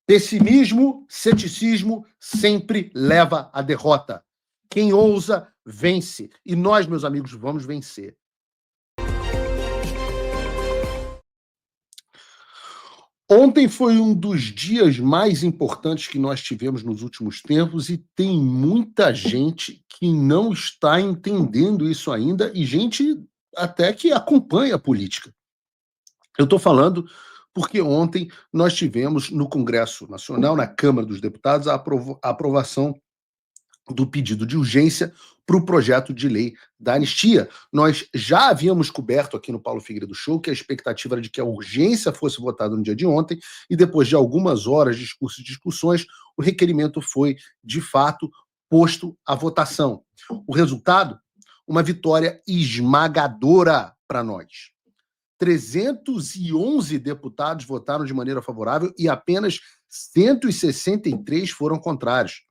Pessimismo, ceticismo sempre leva à derrota. Quem ousa, vence. E nós, meus amigos, vamos vencer. Ontem foi um dos dias mais importantes que nós tivemos nos últimos tempos e tem muita gente que não está entendendo isso ainda e gente até que acompanha a política. Eu estou falando porque ontem nós tivemos no Congresso Nacional, na Câmara dos Deputados, a aprovação do pedido de urgência para o projeto de lei da anistia. Nós já havíamos coberto aqui no Paulo Figueiredo Show que a expectativa era de que a urgência fosse votada no dia de ontem, e depois de algumas horas de discursos e discussões, o requerimento foi, de fato, posto à votação. O resultado? Uma vitória esmagadora para nós. 311 deputados votaram de maneira favorável e apenas 163 foram contrários.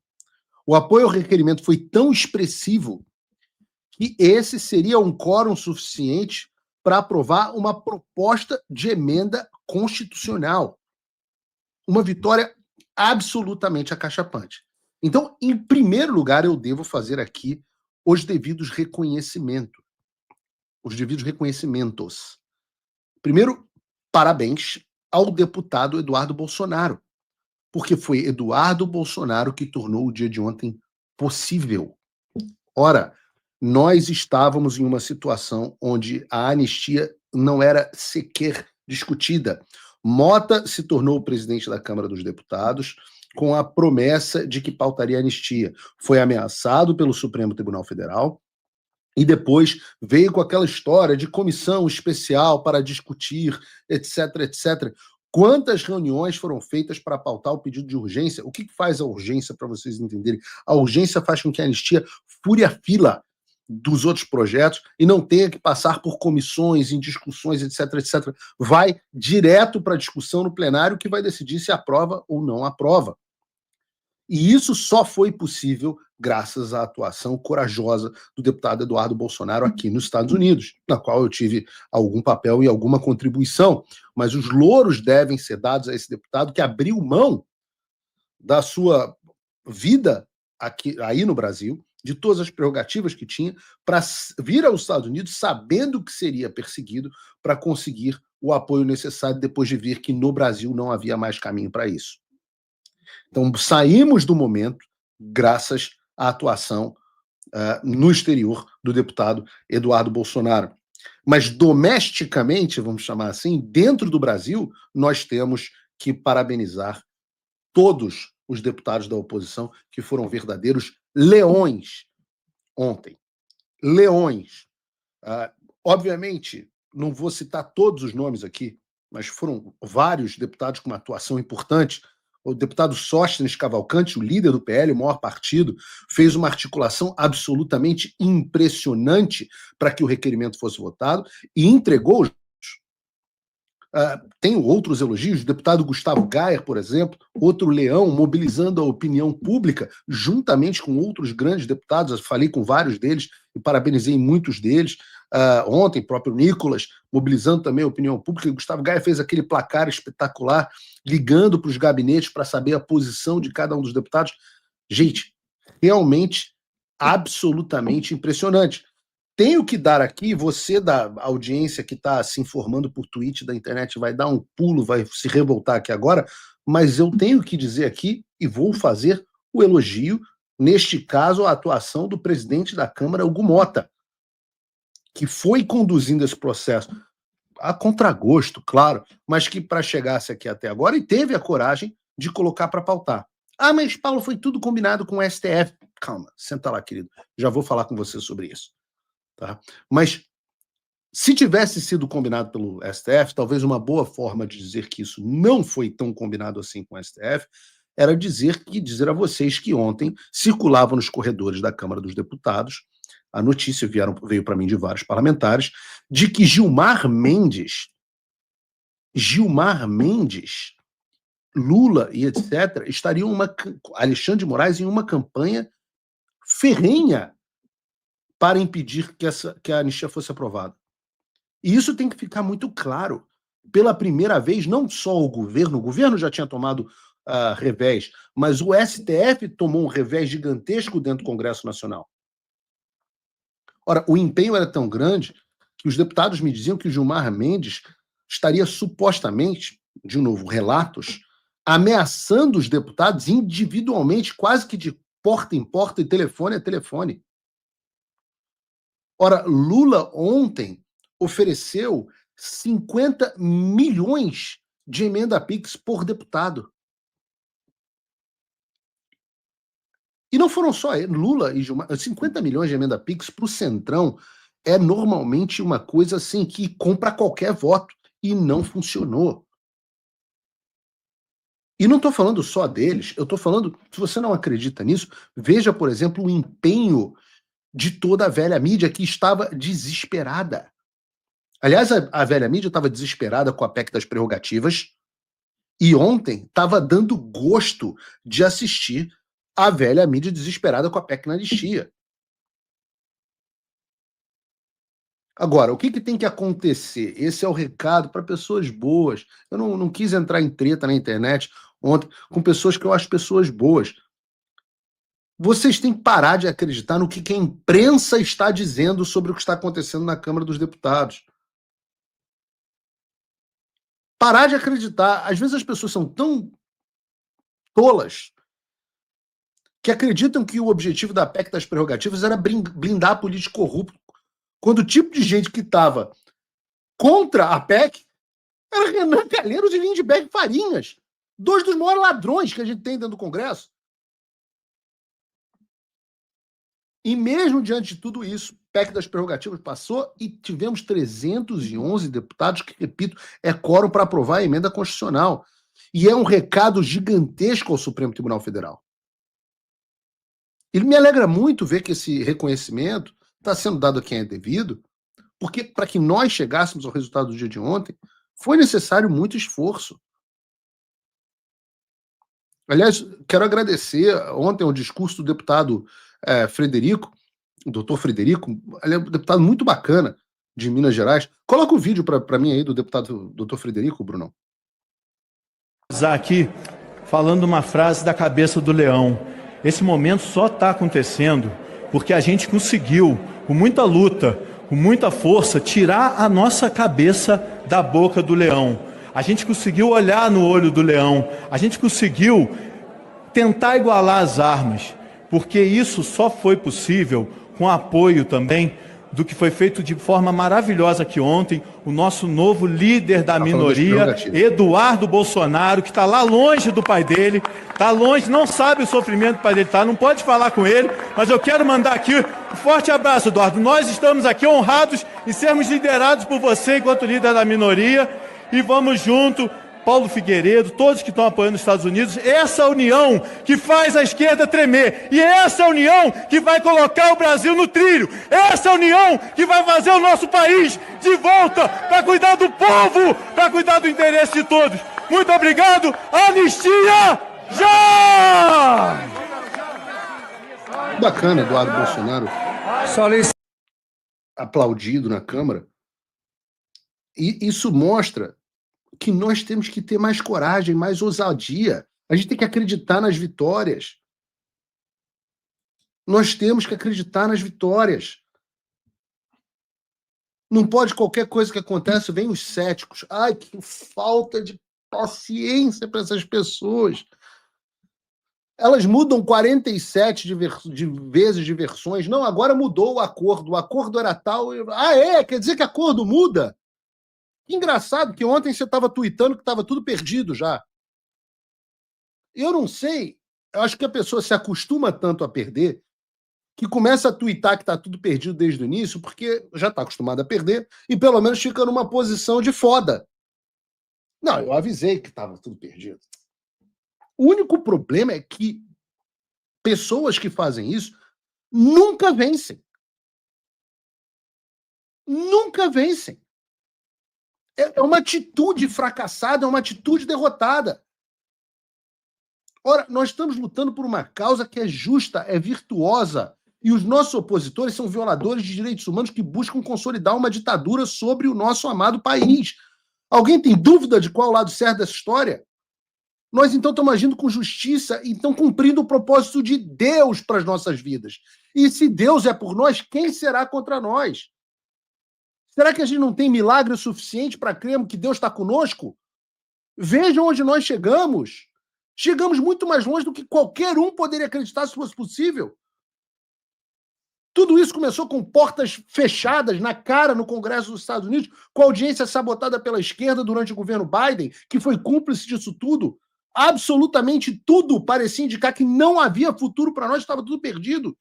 O apoio ao requerimento foi tão expressivo que esse seria um quórum suficiente para aprovar uma proposta de emenda constitucional. Uma vitória absolutamente acachapante. Então, em primeiro lugar, eu devo fazer aqui os devidos reconhecimentos. Primeiro, parabéns ao deputado Eduardo Bolsonaro, porque foi Eduardo Bolsonaro que tornou o dia de ontem possível. Ora, nós estávamos em uma situação onde a anistia não era sequer discutida. Mota se tornou o presidente da Câmara dos Deputados com a promessa de que pautaria a anistia. Foi ameaçado pelo Supremo Tribunal Federal e depois veio com aquela história de comissão especial para discutir, etc, etc. Quantas reuniões foram feitas para pautar o pedido de urgência? O que faz a urgência, para vocês entenderem? A urgência faz com que a anistia fure a fila dos outros projetos e não tenha que passar por comissões, em discussões, etc, etc. Vai direto para a discussão no plenário, que vai decidir se aprova ou não aprova. E isso só foi possível graças à atuação corajosa do deputado Eduardo Bolsonaro aqui nos Estados Unidos, na qual eu tive algum papel e alguma contribuição. Mas os louros devem ser dados a esse deputado que abriu mão da sua vida aqui, aí no Brasil, de todas as prerrogativas que tinha, para vir aos Estados Unidos sabendo que seria perseguido para conseguir o apoio necessário depois de ver que no Brasil não havia mais caminho para isso. Então, saímos do momento graças à atuação no exterior do deputado Eduardo Bolsonaro. Mas domesticamente, vamos chamar assim, dentro do Brasil, nós temos que parabenizar todos os deputados da oposição que foram verdadeiros leões ontem. Leões. Obviamente, não vou citar todos os nomes aqui, mas foram vários deputados com uma atuação importante. O deputado Sóstenes Cavalcante, o líder do PL, o maior partido, fez uma articulação absolutamente impressionante para que o requerimento fosse votado e entregou os tenho outros elogios, o deputado Gustavo Gayer, por exemplo, outro leão, mobilizando a opinião pública, juntamente com outros grandes deputados. Eu falei com vários deles e parabenizei muitos deles. Ontem, próprio Nicolas, mobilizando também a opinião pública. E o Gustavo Gayer fez aquele placar espetacular, ligando para os gabinetes para saber a posição de cada um dos deputados. Gente, realmente, absolutamente impressionante. Tenho que dar aqui, você da audiência que está se informando por tweet da internet vai dar um pulo, vai se revoltar aqui agora, mas eu tenho que dizer aqui e vou fazer o elogio, neste caso, a atuação do presidente da Câmara, Hugo Mota, que foi conduzindo esse processo a contragosto, claro, mas que para chegar-se aqui até agora e teve a coragem de colocar para pautar. Mas Paulo, foi tudo combinado com o STF. Calma, senta lá, querido, já vou falar com você sobre isso. Tá? Mas se tivesse sido combinado pelo STF, talvez uma boa forma de dizer que isso não foi tão combinado assim com o STF era dizer a vocês que ontem circulava nos corredores da Câmara dos Deputados a notícia, veio para mim de vários parlamentares, de que Gilmar Mendes, Lula e etc., estariam Alexandre de Moraes em uma campanha ferrenha para impedir que a anistia fosse aprovada. E isso tem que ficar muito claro. Pela primeira vez, não só o governo já tinha tomado revés, mas o STF tomou um revés gigantesco dentro do Congresso Nacional. Ora, o empenho era tão grande que os deputados me diziam que o Gilmar Mendes estaria supostamente, de novo, relatos, ameaçando os deputados individualmente, quase que de porta em porta e telefone a telefone. Ora, Lula ontem ofereceu 50 milhões de emenda PIX por deputado. E não foram só Lula e Gilmar. 50 milhões de emenda PIX para o Centrão é normalmente uma coisa assim que compra qualquer voto. E não funcionou. E não estou falando só deles, eu estou falando, se você não acredita nisso, veja, por exemplo, o empenho de toda a velha mídia que estava desesperada. Aliás, a velha mídia estava desesperada com a PEC das prerrogativas e ontem estava dando gosto de assistir a velha mídia desesperada com a PEC na anistia. Agora, o que tem que acontecer? Esse é o recado para pessoas boas. Eu não quis entrar em treta na internet ontem com pessoas que eu acho pessoas boas. Vocês têm que parar de acreditar no que a imprensa está dizendo sobre o que está acontecendo na Câmara dos Deputados. Parar de acreditar. Às vezes as pessoas são tão tolas que acreditam que o objetivo da PEC das prerrogativas era blindar político corrupto, quando o tipo de gente que estava contra a PEC era Renan Calheiros e Lindbergh Farinhas, dois dos maiores ladrões que a gente tem dentro do Congresso. E mesmo diante de tudo isso, PEC das prerrogativas passou e tivemos 311 deputados, que, repito, é quórum para aprovar a emenda constitucional. E é um recado gigantesco ao Supremo Tribunal Federal. Ele me alegra muito ver que esse reconhecimento está sendo dado a quem é devido, porque para que nós chegássemos ao resultado do dia de ontem, foi necessário muito esforço. Aliás, quero agradecer ontem o discurso do deputado Frederico, o doutor Frederico, ele é um deputado muito bacana de Minas Gerais. Coloca o vídeo para mim aí do deputado doutor Frederico, Brunão. Aqui, falando uma frase da cabeça do leão. Esse momento só está acontecendo porque a gente conseguiu, com muita luta, com muita força, tirar a nossa cabeça da boca do leão. A gente conseguiu olhar no olho do leão. A gente conseguiu tentar igualar as armas. Porque isso só foi possível com apoio também do que foi feito de forma maravilhosa aqui ontem, o nosso novo líder da minoria, Eduardo Bolsonaro, que está lá longe do pai dele, está longe, não sabe o sofrimento do pai dele, tá? Não pode falar com ele, mas eu quero mandar aqui um forte abraço, Eduardo. Nós estamos aqui honrados em sermos liderados por você enquanto líder da minoria, e vamos junto. Paulo Figueiredo, todos que estão apoiando os Estados Unidos, essa união que faz a esquerda tremer, e essa união que vai colocar o Brasil no trilho, essa união que vai fazer o nosso país de volta para cuidar do povo, para cuidar do interesse de todos. Muito obrigado, anistia já! Bacana, Eduardo Bolsonaro aplaudido na Câmara, e isso mostra que nós temos que ter mais coragem, mais ousadia. A gente tem que acreditar nas vitórias. Nós temos que acreditar nas vitórias. Não pode qualquer coisa que acontece, vem os céticos. Ai, que falta de paciência para essas pessoas. Elas mudam 47 vezes de versões. Não, agora mudou o acordo era tal. Quer dizer que acordo muda? Que engraçado que ontem você estava tuitando que estava tudo perdido já. Eu não sei, eu acho que a pessoa se acostuma tanto a perder que começa a tuitar que está tudo perdido desde o início, porque já está acostumada a perder e pelo menos fica numa posição de foda. Não, eu avisei que estava tudo perdido. O único problema é que pessoas que fazem isso nunca vencem. Nunca vencem. É uma atitude fracassada, é uma atitude derrotada. Ora, nós estamos lutando por uma causa que é justa, é virtuosa, e os nossos opositores são violadores de direitos humanos que buscam consolidar uma ditadura sobre o nosso amado país. Alguém tem dúvida de qual é o lado certo dessa história? nós então estamos agindo com justiça e estamos cumprindo o propósito de Deus para as nossas vidas. E se Deus é por nós, quem será contra nós? Será que a gente não tem milagre suficiente para crermos que Deus está conosco? Vejam onde nós chegamos. Chegamos muito mais longe do que qualquer um poderia acreditar se fosse possível. Tudo isso começou com portas fechadas na cara no Congresso dos Estados Unidos, com a audiência sabotada pela esquerda durante o governo Biden, que foi cúmplice disso tudo. Absolutamente tudo parecia indicar que não havia futuro para nós, estava tudo perdido.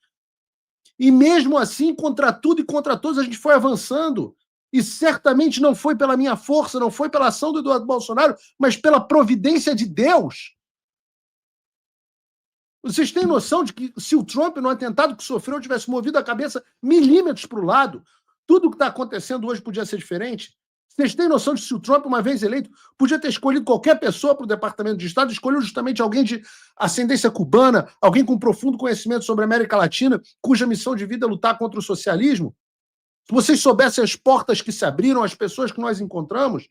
E mesmo assim, contra tudo e contra todos, a gente foi avançando. E certamente não foi pela minha força, não foi pela ação do Eduardo Bolsonaro, mas pela providência de Deus. Vocês têm noção de que se o Trump, no atentado que sofreu, tivesse movido a cabeça milímetros para o lado, tudo o que está acontecendo hoje podia ser diferente? Vocês têm noção de que se o Trump, uma vez eleito, podia ter escolhido qualquer pessoa para o Departamento de Estado, escolheu justamente alguém de ascendência cubana, alguém com profundo conhecimento sobre a América Latina, cuja missão de vida é lutar contra o socialismo? Se vocês soubessem as portas que se abriram, as pessoas que nós encontramos,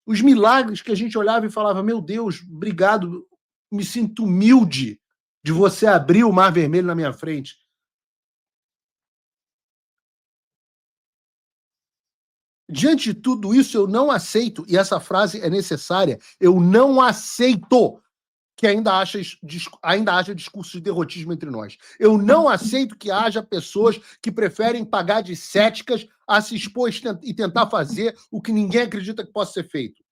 os milagres que a gente olhava e falava, meu Deus, obrigado, me sinto humilde de você abrir o Mar Vermelho na minha frente. Diante de tudo isso, eu não aceito, e essa frase é necessária, eu não aceito que ainda haja discurso de derrotismo entre nós. Eu não aceito que haja pessoas que preferem pagar de céticas a se expor e tentar fazer o que ninguém acredita que possa ser feito.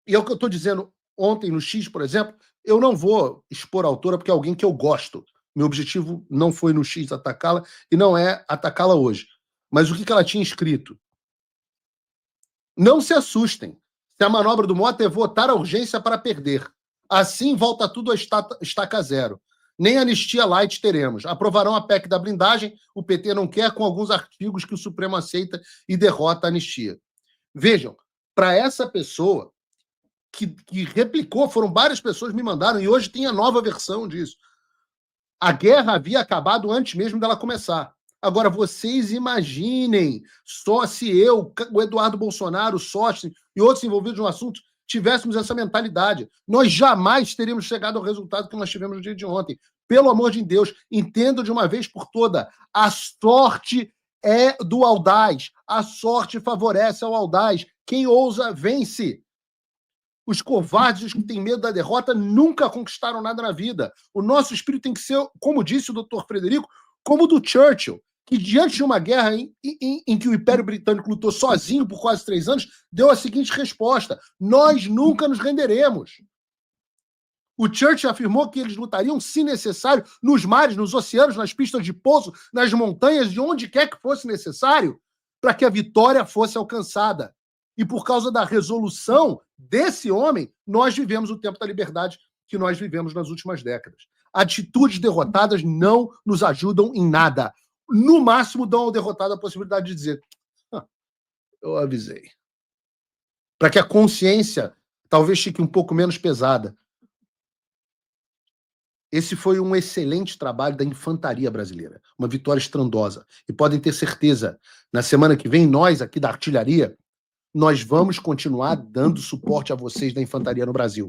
E é o que eu estou dizendo ontem no X, por exemplo, eu não vou expor a autora porque é alguém que eu gosto. Meu objetivo não foi no X atacá-la e não é atacá-la hoje. Mas o que ela tinha escrito? Não se assustem. Se a manobra do Mota é votar a urgência para perder. Assim volta tudo a estaca zero. Nem anistia light teremos. Aprovarão a PEC da blindagem, o PT não quer, com alguns artigos que o Supremo aceita e derrota a anistia. Vejam, para essa pessoa que replicou, foram várias pessoas que me mandaram, e hoje tem a nova versão disso. A guerra havia acabado antes mesmo dela começar. Agora, vocês imaginem só se eu, o Eduardo Bolsonaro, o Sócio e outros envolvidos no assunto tivéssemos essa mentalidade. Nós jamais teríamos chegado ao resultado que nós tivemos no dia de ontem. Pelo amor de Deus, entendam de uma vez por toda, a sorte é do audaz. A sorte favorece ao audaz. Quem ousa, vence. Os covardes, os que têm medo da derrota, nunca conquistaram nada na vida. O nosso espírito tem que ser, como disse o Dr. Frederico, como o do Churchill, que diante de uma guerra em que o Império Britânico lutou sozinho por quase 3 anos, deu a seguinte resposta: nós nunca nos renderemos. O Churchill afirmou que eles lutariam, se necessário, nos mares, nos oceanos, nas pistas de pouso, nas montanhas, de onde quer que fosse necessário, para que a vitória fosse alcançada. E por causa da resolução desse homem, nós vivemos o tempo da liberdade que nós vivemos nas últimas décadas. Atitudes derrotadas não nos ajudam em nada. No máximo, dão ao derrotado a possibilidade de dizer: eu avisei. Para que a consciência talvez fique um pouco menos pesada. Esse foi um excelente trabalho da infantaria brasileira. Uma vitória estrondosa. E podem ter certeza, na semana que vem, nós aqui da artilharia, nós vamos continuar dando suporte a vocês da infantaria no Brasil.